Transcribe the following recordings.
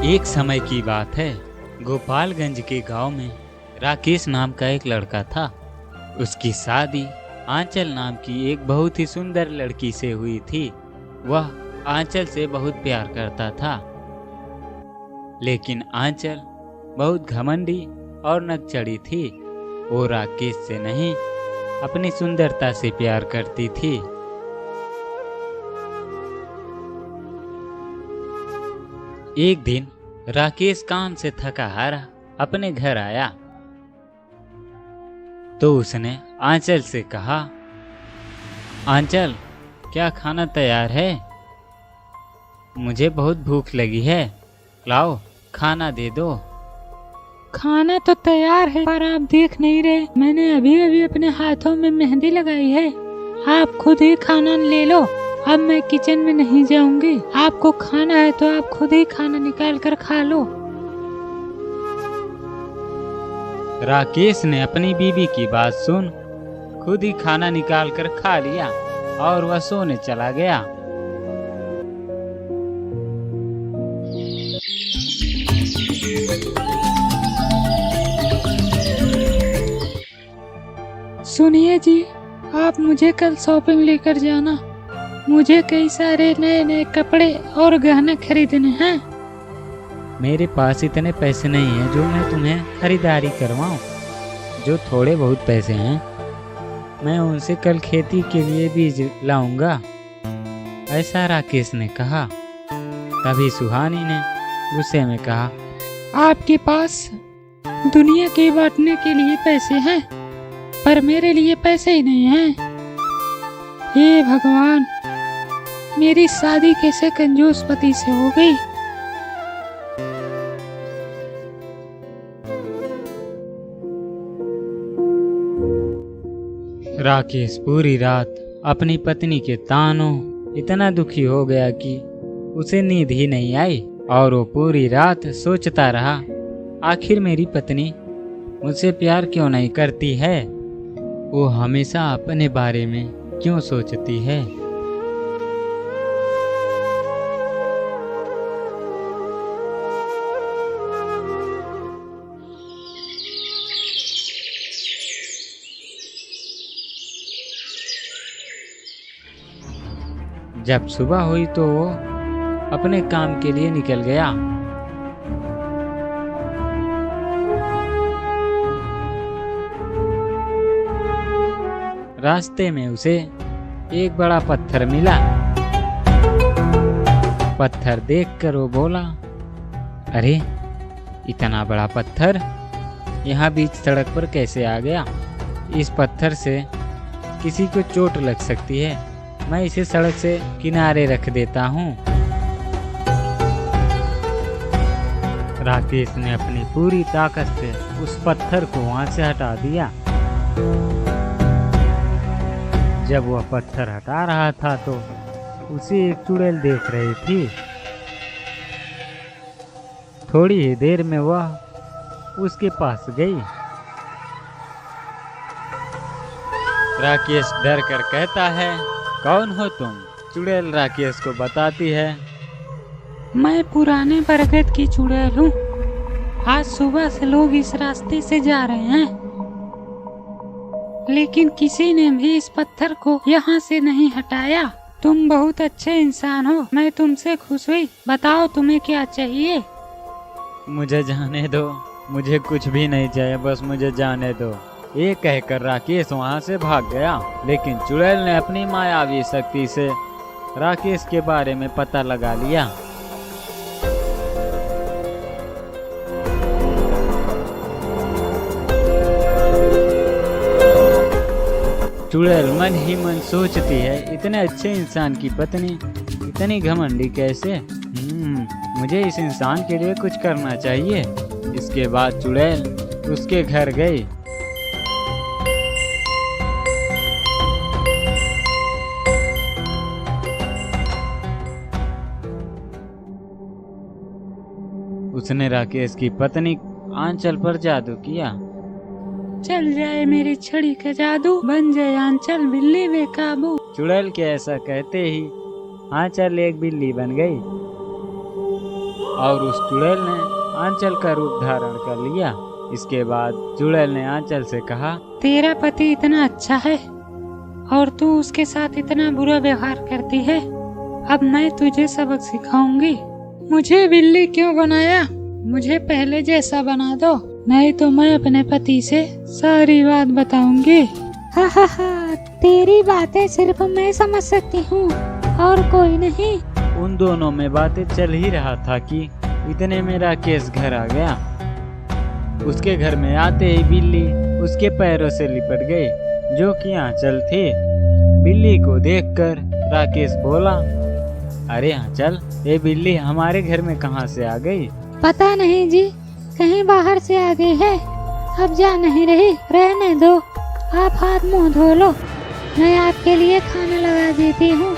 एक समय की बात है। गोपालगंज के गांव में राकेश नाम का एक लड़का था। उसकी शादी आंचल नाम की एक बहुत ही सुंदर लड़की से हुई थी। वह आंचल से बहुत प्यार करता था, लेकिन आंचल बहुत घमंडी और नकचड़ी थी। वो राकेश से नहीं, अपनी सुंदरता से प्यार करती थी। एक दिन राकेश काम से थका हारा अपने घर आया तो उसने आंचल से कहा, आंचल, क्या खाना तैयार है? मुझे बहुत भूख लगी है, लाओ खाना दे दो। खाना तो तैयार है, पर आप देख नहीं रहे, मैंने अभी अभी अपने हाथों में मेहंदी लगाई है। आप खुद ही खाना ले लो, अब मैं किचन में नहीं जाऊंगी। आपको खाना है तो आप खुद ही खाना निकाल कर खा लो। राकेश ने अपनी बीवी की बात सुन खुद ही खाना निकाल कर खा लिया और वह सोने चला गया। सुनिए जी, आप मुझे कल शॉपिंग लेकर जाना। मुझे कई सारे नए नए कपड़े और गहने खरीदने हैं। मेरे पास इतने पैसे नहीं हैं जो मैं तुम्हें खरीदारी करवाऊं। जो थोड़े बहुत पैसे हैं मैं उनसे कल खेती के लिए बीज लाऊंगा, ऐसा राकेश ने कहा। तभी सुहानी ने गुस्से में कहा, आपके पास दुनिया के बांटने के लिए पैसे हैं, पर मेरे लिए पैसे ही नहीं हैं। हे भगवान, मेरी शादी कैसे कंजूस पति से हो गई। राकेश पूरी रात अपनी पत्नी के तानों इतना दुखी हो गया कि उसे नींद ही नहीं आई और वो पूरी रात सोचता रहा, आखिर मेरी पत्नी मुझसे प्यार क्यों नहीं करती है? वो हमेशा अपने बारे में क्यों सोचती है? जब सुबह हुई तो वो अपने काम के लिए निकल गया। रास्ते में उसे एक बड़ा पत्थर मिला। पत्थर देखकर वो बोला, अरे इतना बड़ा पत्थर यहाँ बीच सड़क पर कैसे आ गया? इस पत्थर से किसी को चोट लग सकती है, मैं इसे सड़क से किनारे रख देता हूँ। राकेश ने अपनी पूरी ताकत से उस पत्थर को वहां से हटा दिया। जब वह पत्थर हटा रहा था तो उसे एक चुड़ैल देख रही थी। थोड़ी ही देर में वह उसके पास गई। राकेश डर कर कहता है, कौन हो तुम? चुड़ैल राकेश को बताती है, मैं पुराने बरगद की चुड़ैल हूँ। आज सुबह से लोग इस रास्ते से जा रहे हैं, लेकिन किसी ने भी इस पत्थर को यहाँ से नहीं हटाया। तुम बहुत अच्छे इंसान हो, मैं तुमसे खुश हुई। बताओ तुम्हें क्या चाहिए? मुझे जाने दो, मुझे कुछ भी नहीं चाहिए, बस मुझे जाने दो। ये कहकर राकेश वहाँ से भाग गया, लेकिन चुड़ैल ने अपनी मायावी शक्ति से राकेश के बारे में पता लगा लिया। चुड़ैल मन ही मन सोचती है, इतने अच्छे इंसान की पत्नी इतनी घमंडी कैसे? मुझे इस इंसान के लिए कुछ करना चाहिए। इसके बाद चुड़ैल उसके घर गई। उसने राकेश की पत्नी आंचल पर जादू किया। चल जाए मेरी छड़ी का जादू, बन जाए आंचल बिल्ली बेकाबू। चुड़ैल के ऐसा कहते ही आंचल एक बिल्ली बन गई और उस चुड़ैल ने आंचल का रूप धारण कर लिया। इसके बाद चुड़ैल ने आंचल से कहा, तेरा पति इतना अच्छा है और तू उसके साथ इतना बुरा व्यवहार करती है। अब मैं तुझे सबक सिखाऊंगी। मुझे बिल्ली क्यों बनाया? मुझे पहले जैसा बना दो, नहीं तो मैं अपने पति से सारी बात बताऊंगी। हा हा हा, तेरी बातें सिर्फ मैं समझ सकती हूँ और कोई नहीं। उन दोनों में बातें चल ही रहा था कि इतने में राकेश घर आ गया। उसके घर में आते ही बिल्ली उसके पैरों से लिपट गई, जो कि आंचल थी। बिल्ली को देखकर राकेश बोला, अरे आंचल, ये बिल्ली हमारे घर में कहाँ से आ गई? पता नहीं जी, कहीं बाहर से आ गई है। अब जा नहीं रही, रहने दो। आप हाथ मुंह धो लो, मैं आपके लिए खाना लगा देती हूँ।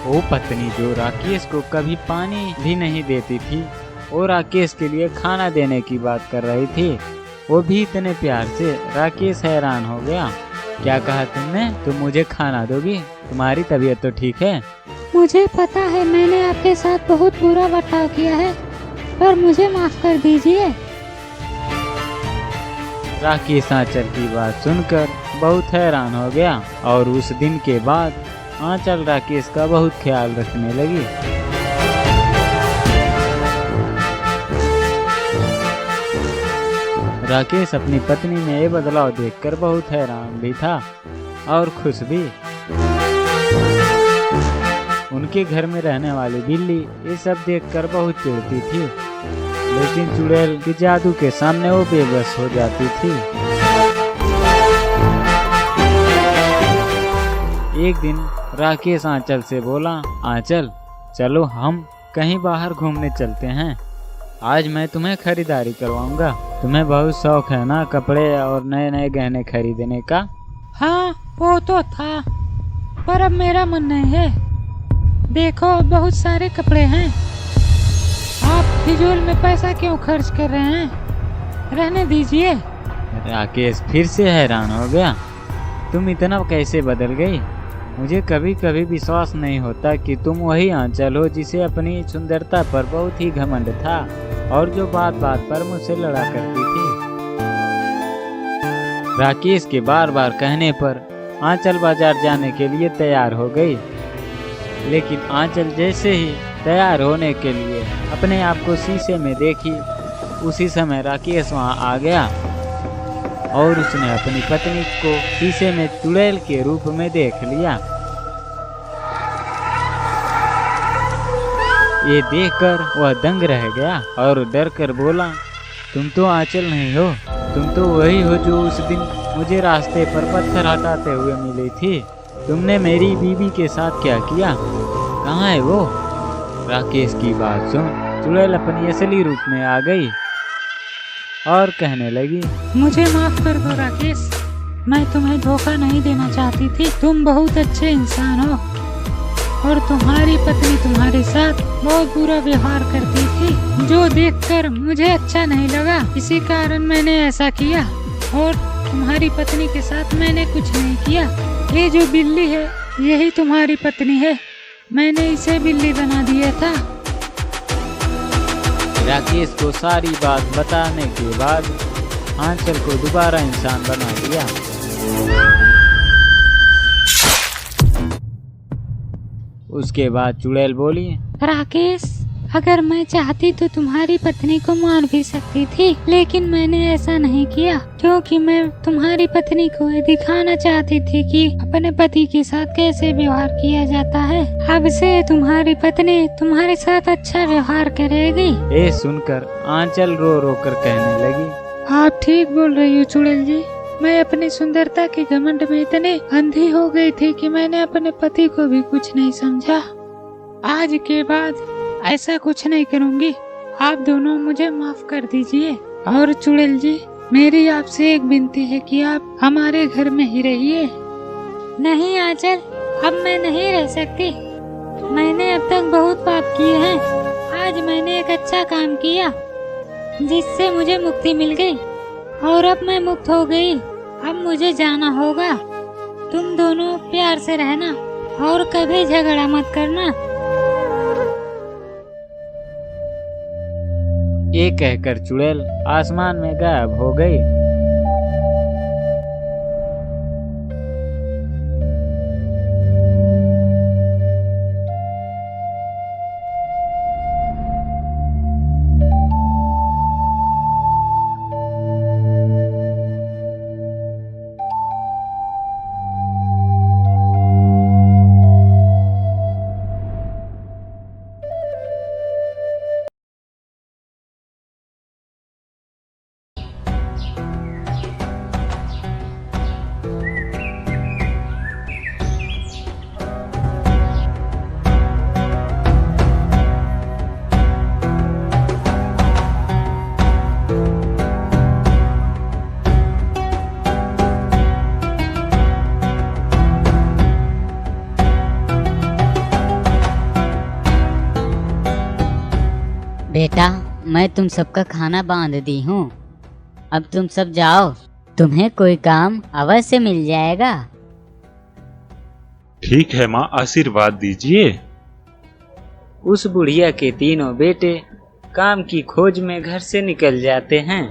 वो पत्नी जो राकेश को कभी पानी भी नहीं देती थी और राकेश के लिए खाना देने की बात कर रही थी, वो भी इतने प्यार से। राकेश हैरान हो गया। क्या कहा तुमने? तुम मुझे खाना दोगी? तुम्हारी तबीयत तो ठीक है? मुझे पता है मैंने आपके साथ बहुत बुरा बर्ताव किया है, पर मुझे माफ कर दीजिए। राकेश आंचल की बात सुनकर बहुत हैरान हो गया और उस दिन के बाद आंचल राकेश का बहुत ख्याल रखने लगी। राकेश अपनी पत्नी में ये बदलाव देखकर बहुत हैरान भी था और खुश भी। उनके घर में रहने वाली बिल्ली ये सब देखकर बहुत चिढ़ती थी, लेकिन चुड़ैल के जादू के सामने वो बेबस हो जाती थी। एक दिन राकेश आंचल से बोला, आंचल चलो हम कहीं बाहर घूमने चलते हैं। आज मैं तुम्हें खरीदारी करवाऊंगा। तुम्हें बहुत शौक है ना कपड़े और नए नए गहने खरीदने का? हाँ वो तो था, पर अब मेरा मन नहीं है। देखो बहुत सारे कपड़े हैं, आप फिजूल में पैसा क्यों खर्च कर रहे हैं? रहने दीजिए। राकेश फिर से हैरान हो गया। तुम इतना कैसे बदल गई? मुझे कभी कभी विश्वास नहीं होता कि तुम वही आंचल हो जिसे अपनी सुंदरता पर बहुत ही घमंड था और जो बात बात पर मुझसे लड़ा करती थी। राकेश के बार बार कहने पर आंचल बाजार जाने के लिए तैयार हो गई, लेकिन आंचल जैसे ही तैयार होने के लिए अपने आप को शीशे में देखी, उसी समय राकेश वहां आ गया और उसने अपनी पत्नी को शीशे में चुड़ैल के रूप में देख लिया। ये देखकर वह दंग रह गया और डर कर बोला, तुम तो आंचल नहीं हो, तुम तो वही हो जो उस दिन मुझे रास्ते पर पत्थर हटाते हुए मिली थी। तुमने मेरी बीवी के साथ क्या किया? कहाँ है वो? राकेश की बात सुन चुड़ैल अपनी असली रूप में आ गई और कहने लगी, मुझे माफ कर दो राकेश, मैं तुम्हें धोखा नहीं देना चाहती थी। तुम बहुत अच्छे इंसान हो और तुम्हारी पत्नी तुम्हारे साथ बहुत बुरा व्यवहार करती थी, जो देखकर मुझे अच्छा नहीं लगा। इसी कारण मैंने ऐसा किया और तुम्हारी पत्नी के साथ मैंने कुछ नहीं किया। ये जो बिल्ली है यही तुम्हारी पत्नी है, मैंने इसे बिल्ली बना दिया था। राकेश को सारी बात बताने के बाद आंचल को दोबारा इंसान बना दिया। उसके बाद चुड़ैल बोली, राकेश, अगर मैं चाहती तो तुम्हारी पत्नी को मार भी सकती थी, लेकिन मैंने ऐसा नहीं किया क्योंकि मैं तुम्हारी पत्नी को ये दिखाना चाहती थी कि अपने पति के साथ कैसे व्यवहार किया जाता है। अब से तुम्हारी पत्नी तुम्हारे साथ अच्छा व्यवहार करेगी। ये सुनकर आंचल रो रो कर कहने लगी, आप ठीक बोल रही हो चुड़ैल जी, मैं अपनी सुंदरता के घमंड में इतने अंधी हो गई थी कि मैंने अपने पति को भी कुछ नहीं समझा। आज के बाद ऐसा कुछ नहीं करूंगी। आप दोनों मुझे माफ कर दीजिए। और चुड़ैल जी, मेरी आपसे एक विनती है कि आप हमारे घर में ही रहिए। नहीं आंचल, अब मैं नहीं रह सकती। मैंने अब तक बहुत पाप किए हैं। आज मैंने एक अच्छा काम किया जिससे मुझे मुक्ति मिल गई और अब मैं मुक्त हो गई। अब मुझे जाना होगा। तुम दोनों प्यार से रहना और कभी झगड़ा मत करना। एक कहकर चुड़ैल आसमान में गायब हो गई। बेटा, मैं तुम सबका खाना बांध दी हूँ। अब तुम सब जाओ, तुम्हें कोई काम अवश्य मिल जाएगा। ठीक है माँ, आशीर्वाद दीजिए। उस बुढ़िया के तीनों बेटे काम की खोज में घर से निकल जाते हैं।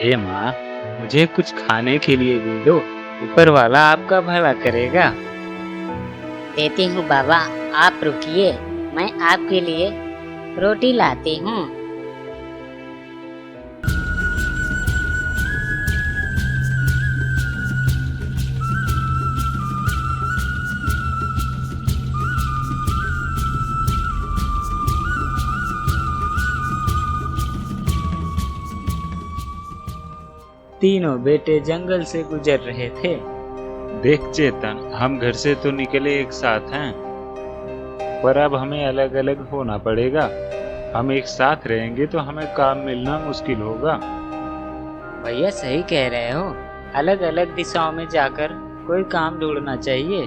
हे माँ, मुझे कुछ खाने के लिए दे दो, ऊपर वाला आपका भला करेगा। देती हूँ बाबा, आप रुकिए, मैं आपके लिए रोटी लाती हूँ। तीनों बेटे जंगल से गुजर रहे थे। देख चेतन, हम घर से तो निकले एक साथ हैं, पर अब हमें अलग अलग होना पड़ेगा। हम एक साथ रहेंगे तो हमें काम मिलना मुश्किल होगा। भैया सही कह रहे हो, अलग अलग दिशाओं में जाकर कोई काम ढूंढना चाहिए।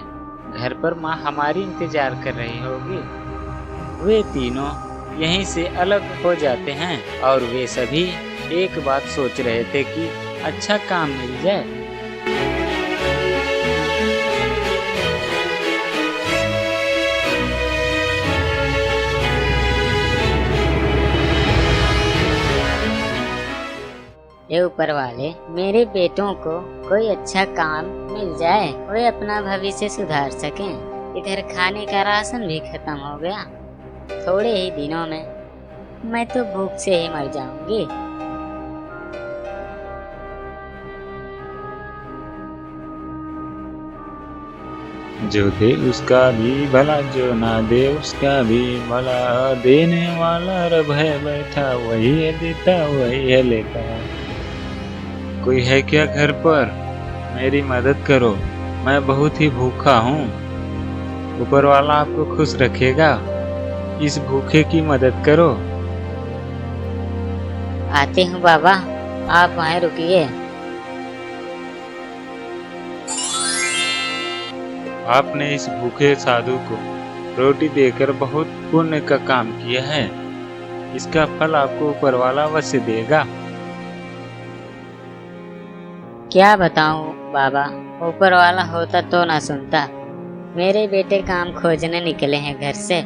घर पर माँ हमारी इंतजार कर रही होगी। वे तीनों यहीं से अलग हो जाते हैं और वे सभी एक बात सोच रहे थे कि अच्छा काम मिल जाए। ये ऊपर वाले, मेरे बेटों को कोई अच्छा काम मिल जाए, वे अपना भविष्य सुधार सकें। इधर खाने का राशन भी खत्म हो गया। थोड़े ही दिनों में मैं तो भूख से ही मर जाऊंगी। जो दे उसका भी भला, जो ना दे उसका भी भला। देने वाला रब है बैठा, वही है देता वही है लेता। कोई है क्या घर पर? मेरी मदद करो, मैं बहुत ही भूखा हूँ। ऊपर वाला आपको खुश रखेगा, इस भूखे की मदद करो। आती हूँ बाबा, आप वहीं रुकिए। आपने इस भूखे साधु को रोटी देकर बहुत पुण्य का काम किया है। इसका फल आपको ऊपर वाला अवश्य देगा। क्या बताऊं बाबा, ऊपर वाला होता तो ना सुनता। मेरे बेटे काम खोजने निकले हैं घर से।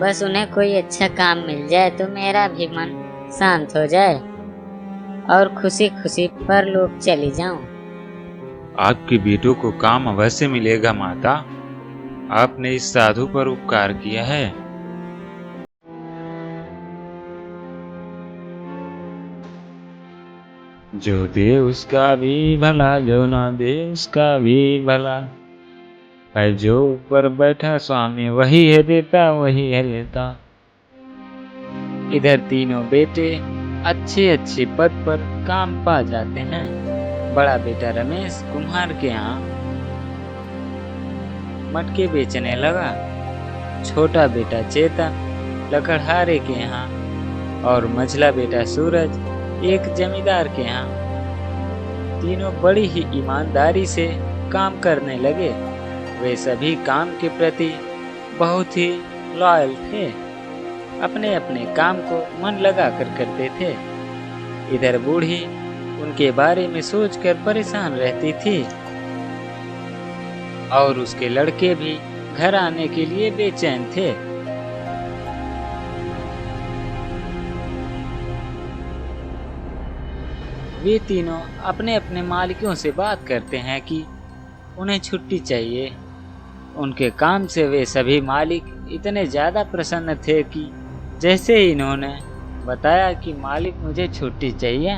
बस उन्हें कोई अच्छा काम मिल जाए तो मेरा भी मन शांत हो जाए और खुशी खुशी परलोक चली जाऊं। आपके बेटों को काम अवश्य मिलेगा माता। आपने इस साधु पर उपकार किया है। जो दे उसका भी भला, जो ना दे उसका भी भला। है जो ऊपर बैठा स्वामी, वही है देता वही है लेता। इधर तीनों बेटे अच्छे अच्छे पद पर काम पा जाते हैं। बड़ा बेटा रमेश कुम्हार के यहाँ मटके बेचने लगा, छोटा बेटा चेतन लकड़हारे के यहाँ और मझला बेटा सूरज एक जमींदार के यहाँ। तीनों बड़ी ही ईमानदारी से काम करने लगे। वे सभी काम के प्रति बहुत ही लॉयल थे, अपने अपने काम को मन लगा कर करते थे। इधर बूढ़ी उनके बारे में सोचकर परेशान रहती थी और उसके लड़के भी घर आने के लिए बेचैन थे। वे तीनों अपने अपने मालिकों से बात करते हैं कि उन्हें छुट्टी चाहिए। उनके काम से वे सभी मालिक इतने ज़्यादा प्रसन्न थे कि जैसे ही इन्होंने बताया कि मालिक मुझे छुट्टी चाहिए,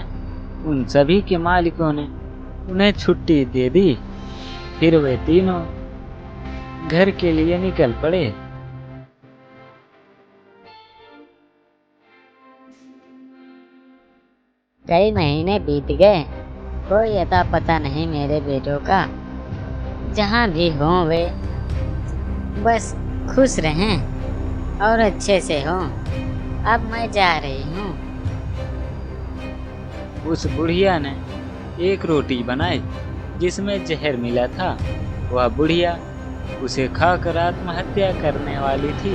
उन सभी के मालिकों ने उन्हें छुट्टी दे दी। फिर वे तीनों घर के लिए निकल पड़े। कई महीने बीत गए, कोई अता पता नहीं मेरे बेटों का। जहाँ भी हों वे बस खुश रहें और अच्छे से हों। अब मैं जा रही हूँ। उस बुढ़िया ने एक रोटी बनाई जिसमें जहर मिला था। वह बुढ़िया उसे खाकर आत्महत्या करने वाली थी।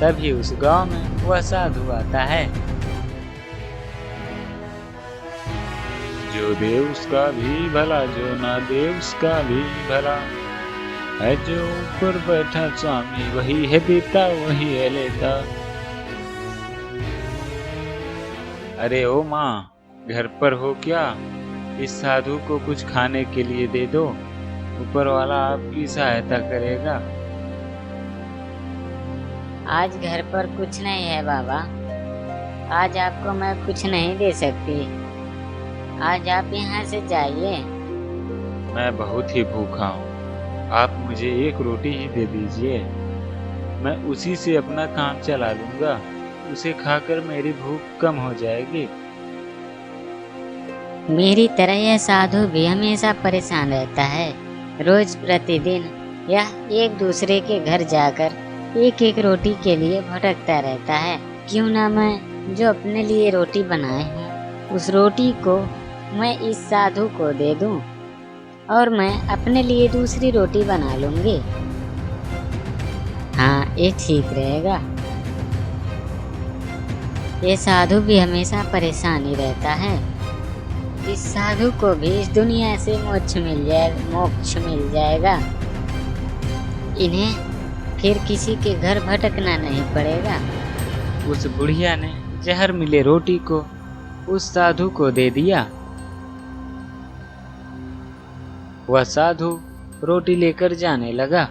तभी उस गांव में वह साधु आता है। जो दे उसका भी भला, जो ना दे उसका भी भला, है जो ऊपर बैठा स्वामी, वही है देता वही है लेता। अरे ओ माँ, घर पर हो क्या? इस साधु को कुछ खाने के लिए दे दो, ऊपर वाला आपकी सहायता करेगा। आज घर पर कुछ नहीं है बाबा, आज आपको मैं कुछ नहीं दे सकती। आज आप यहाँ से जाइए। मैं बहुत ही भूखा हूँ, आप मुझे एक रोटी ही दे दीजिए, मैं उसी से अपना काम चला लूँगा। उसे खाकर मेरी भूख कम हो जाएगी। मेरी तरह यह साधु भी हमेशा परेशान रहता है। रोज प्रतिदिन यह एक दूसरे के घर जाकर एक एक रोटी के लिए भटकता रहता है। क्यों ना मैं जो अपने लिए रोटी बनाए हूँ उस रोटी को मैं इस साधु को दे दूं और मैं अपने लिए दूसरी रोटी बना लूंगी। हाँ, ये ठीक रहेगा। ये साधु भी हमेशा परेशान ही रहता है। इस साधु को भी इस दुनिया से मोक्ष मिल जाएगा। इन्हें फिर किसी के घर भटकना नहीं पड़ेगा। उस बुढ़िया ने जहर मिले रोटी को उस साधु को दे दिया। वह साधु रोटी लेकर जाने लगा।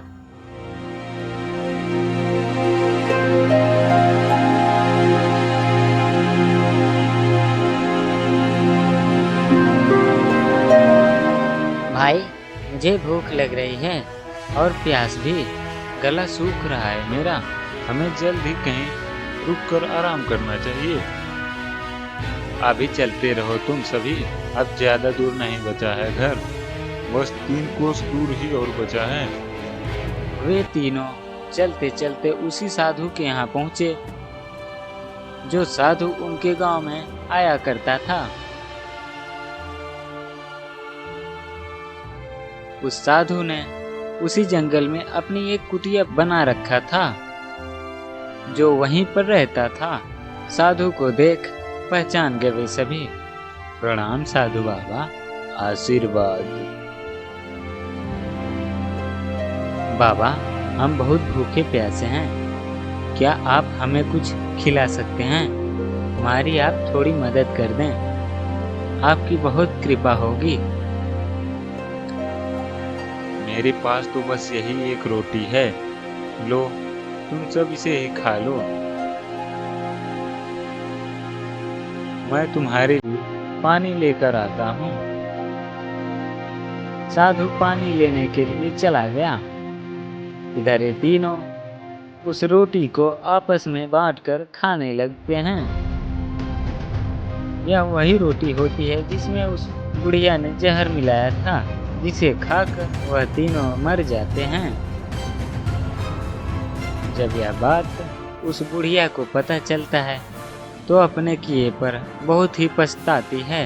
भाई, मुझे भूख लग रही है और प्यास भी, गला सूख रहा है मेरा। हमें जल्द ही कहीं रुककर आराम करना चाहिए। अभी चलते रहो तुम सभी, अब ज्यादा दूर नहीं बचा है घर, बस 3 कोस दूर ही और बचा है। वे तीनों चलते चलते उसी साधु के यहाँ पहुँचे जो साधु उनके गांव में आया करता था। उस साधु ने उसी जंगल में अपनी एक कुटिया बना रखा था, जो वहीं पर रहता था। साधु को देख पहचान गए वे सभी। प्रणाम साधु बाबा, आशीर्वाद। बाबा, हम बहुत भूखे प्यासे हैं, क्या आप हमें कुछ खिला सकते हैं? हमारी आप थोड़ी मदद कर दें, आपकी बहुत कृपा होगी। मेरे पास तो बस यही एक रोटी है, लो तुम सब इसे ही खा लो। मैं तुम्हारे लिए पानी लेकर आता हूँ। साधु पानी लेने के लिए चला गया। इधर ये तीनों उस रोटी को आपस में बांटकर खाने लगते हैं। यह वही रोटी होती है जिसमें उस बुढ़िया ने जहर मिलाया था, जिसे खाकर वह तीनों मर जाते हैं। जब यह बात उस बुढ़िया को पता चलता है तो अपने किए पर बहुत ही पछताती है।